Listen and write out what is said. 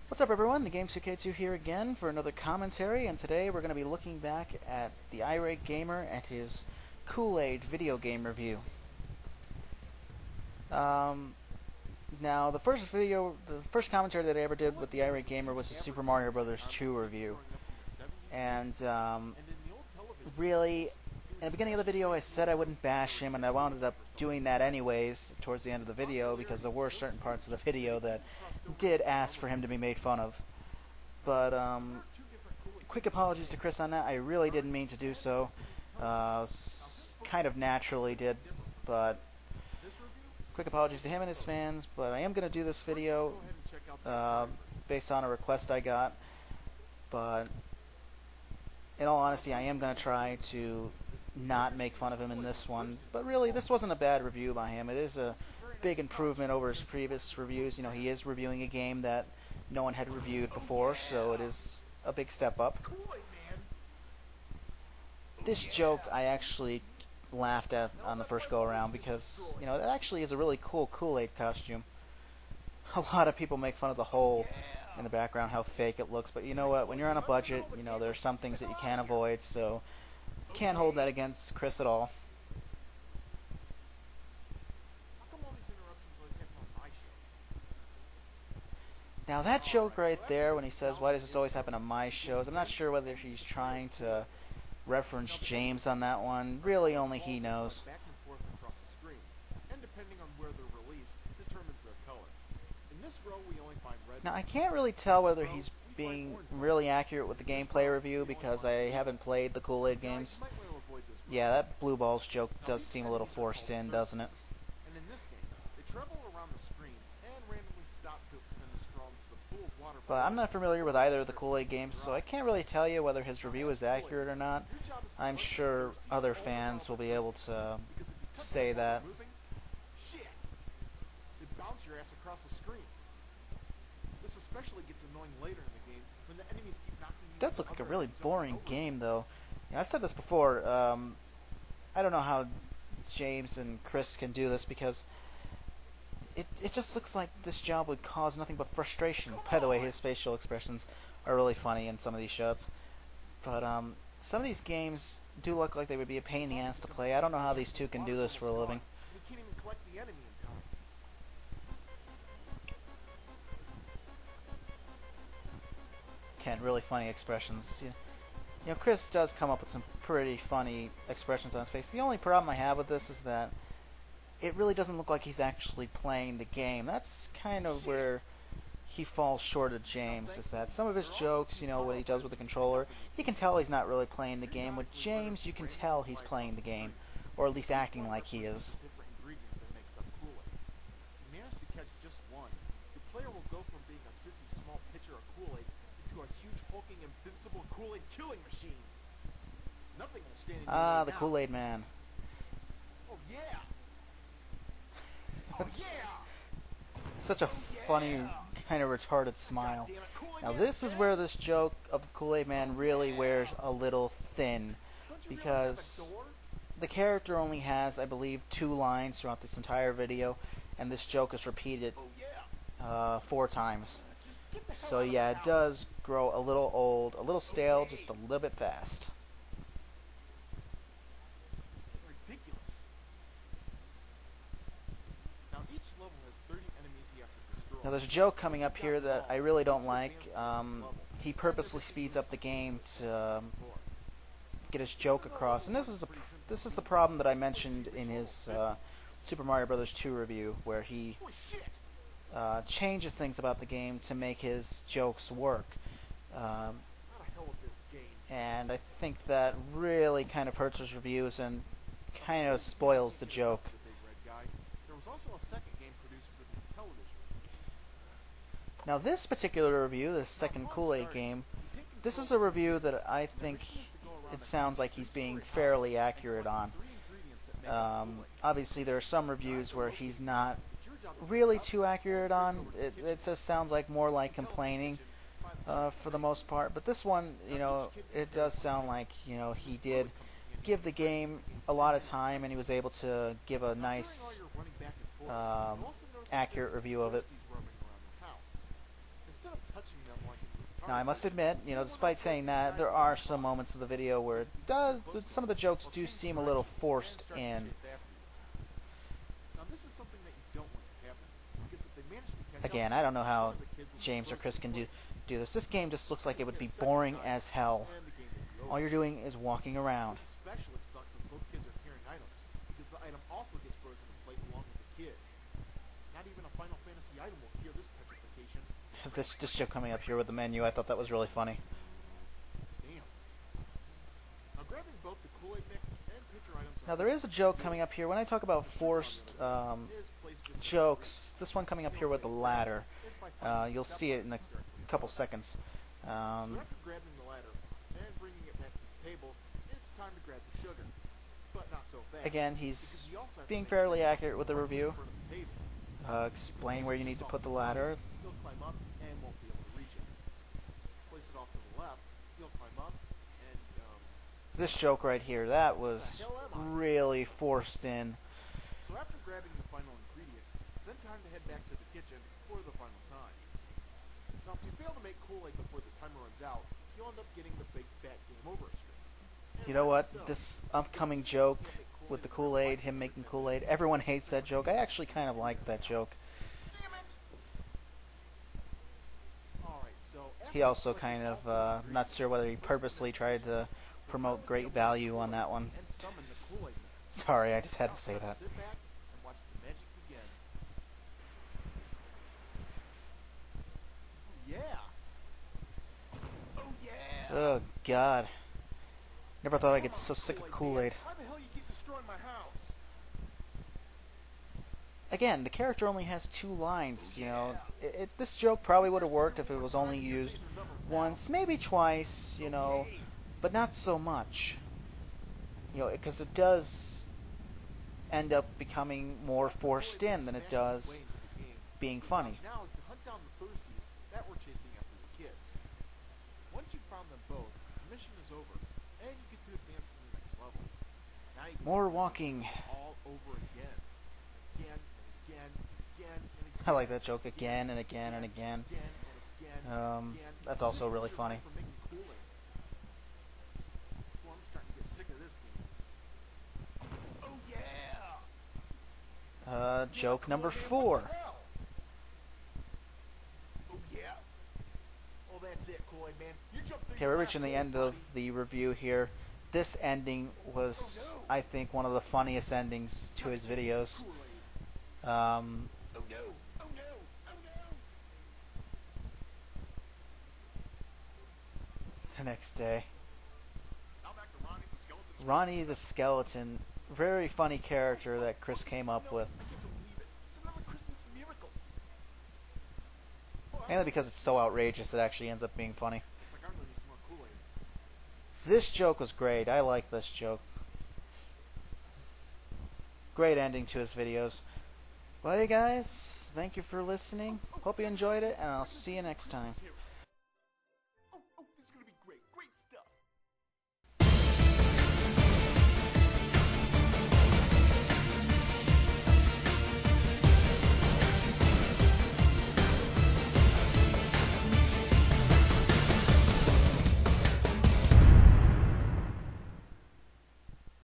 What's up everyone, TheGame2k2 here again for another commentary, and today we're going to be looking back at the Irate Gamer and his Kool-Aid video game review. Now the first commentary that I ever did with the Irate Gamer was the Super Mario Bros. 2 review. And really, in the beginning of the video I said I wouldn't bash him, and I wound up doing that anyways towards the end of the video because there were certain parts of the video that did ask for him to be made fun of. But quick apologies to Chris on that. I really didn't mean to do so. Kind of naturally did, but quick apologies to him and his fans. But I am going to do this video based on a request I got. But in all honesty, I am going to try to not make fun of him in this one. But really, this wasn't a bad review by him. It is a big improvement over his previous reviews. You know, he is reviewing a game that no one had reviewed before, so it is a big step up. This joke I actually laughed at on the first go around because, you know, it actually is a really cool Kool-Aid costume. A lot of people make fun of the hole in the background, how fake it looks, but you know what, when you're on a budget, you know, there's some things that you can't avoid, so can't hold that against Chris at all. Now that joke right there, when he says, "Why does this always happen on my shows?" I'm not sure whether he's trying to reference James on that one. Really, only he knows. Now I can't really tell whether he's being really accurate with the gameplay review because I haven't played the Kool-Aid games. Yeah, that blue balls joke does seem a little forced in, doesn't it? But I'm not familiar with either of the Kool-Aid games, so I can't really tell you whether his review is accurate or not. I'm sure other fans will be able to say that. It does look like a really boring game, though. Yeah, I've said this before. I don't know how James and Chris can do this because it just looks like this job would cause nothing but frustration. By the way, his facial expressions are really funny in some of these shots. But some of these games do look like they would be a pain in the ass to play. I don't know how these two can do this for a living. Again, really funny expressions. You know, Chris does come up with some pretty funny expressions on his face. The only problem I have with this is that it really doesn't look like he's actually playing the game. That's kind of where he falls short of James, is that some of his jokes, you know, what he does with the controller, you can tell he's not really playing the game. With James, you can tell he's playing the game, or at least acting like he is. Ah, the Kool-Aid Man. That's such a funny, kind of retarded smile. Now this is where this joke of Kool-Aid Man really wears a little thin, because the character only has, I believe, 2 lines throughout this entire video, and this joke is repeated 4 times. So yeah, it does grow a little old, a little stale, just a little bit fast. Now there's a joke coming up here that I really don't like. He purposely speeds up the game to get his joke across, and this is the problem that I mentioned in his Super Mario Bros. 2 review, where he changes things about the game to make his jokes work. And I think that really kind of hurts his reviews and kind of spoils the joke. Now this particular review, this second Kool-Aid game, this is a review that I think it sounds like he's being fairly accurate on. Obviously there are some reviews where he's not really too accurate on. It just sounds like more like complaining for the most part. But this one, you know, it does sound like, you know, he did give the game a lot of time and he was able to give a nice accurate review of it. Now, I must admit, despite saying that, there are some moments of the video where some of the jokes do seem a little forced in. Again, I don't know how James or Chris can do this. This game just looks like it would be boring as hell. All you're doing is walking around. Especially sucks when both kids are carrying items, because the item also gets frozen in place along with the kid. Not even a Final Fantasy item will cure this petrification. This joke coming up here with the menu, I thought that was really funny. Damn. Now grabbing both the Kool-Aid mix and pitcher items. Now there is a joke coming up here. When I talk about forced jokes, this one coming up here with the ladder, you'll see it in a couple seconds. So after grabbing the ladder and bringing it back to the table, it's time to grab the sugar. But not so fast. Again, he's being fairly accurate with the review. Explain where you need to put the ladder. You'll climb up and won't be able to reach it. Place it off to the left. You'll climb up and This joke right here, that was really forced in. So after grabbing the final ingredient, then time to head back to the kitchen for the final time. Now if you fail to make Kool-Aid before the timer runs out, you'll end up getting the big fat game over screen. You know what? This upcoming joke with the Kool-Aid, him making Kool-Aid, everyone hates that joke. I actually kind of like that joke. He also kind of, not sure whether he purposely tried to promote great value on that one. Sorry, I just had to say that. Oh, God. Never thought I'd get so sick of Kool-Aid. Again, the character only has 2 lines, this joke probably would have worked if it was only used once, maybe twice, but not so much. Because it does end up becoming more forced in than it does being funny. Now is to hunt down the thirsties that were chasing after the kids. Once you've found them both, the mission is over, and you get to advance to the next level. Now you More walking. all over again. Again and again and again and again. I like that joke again and again and again. That's also really funny. Well, I'm starting to get sick of this game. Oh yeah! Joke number 4. Oh yeah! Oh, that's it, Kool-Aid man. You jumped Okay, we're reaching the end of the review here. This ending was, I think, one of the funniest endings to his videos. Oh no! Oh no! Oh no! The next day. Now back to Ronnie the Skeleton. Ronnie the Skeleton, very funny character that Chris came up with. I can't believe it. It's another Christmas miracle. Mainly because it's so outrageous it actually ends up being funny. It's like I'm gonna need some more Kool-Aid. This joke was great. I like this joke. Great ending to his videos. Well, hey guys, thank you for listening. Hope you enjoyed it, and I'll see you next time.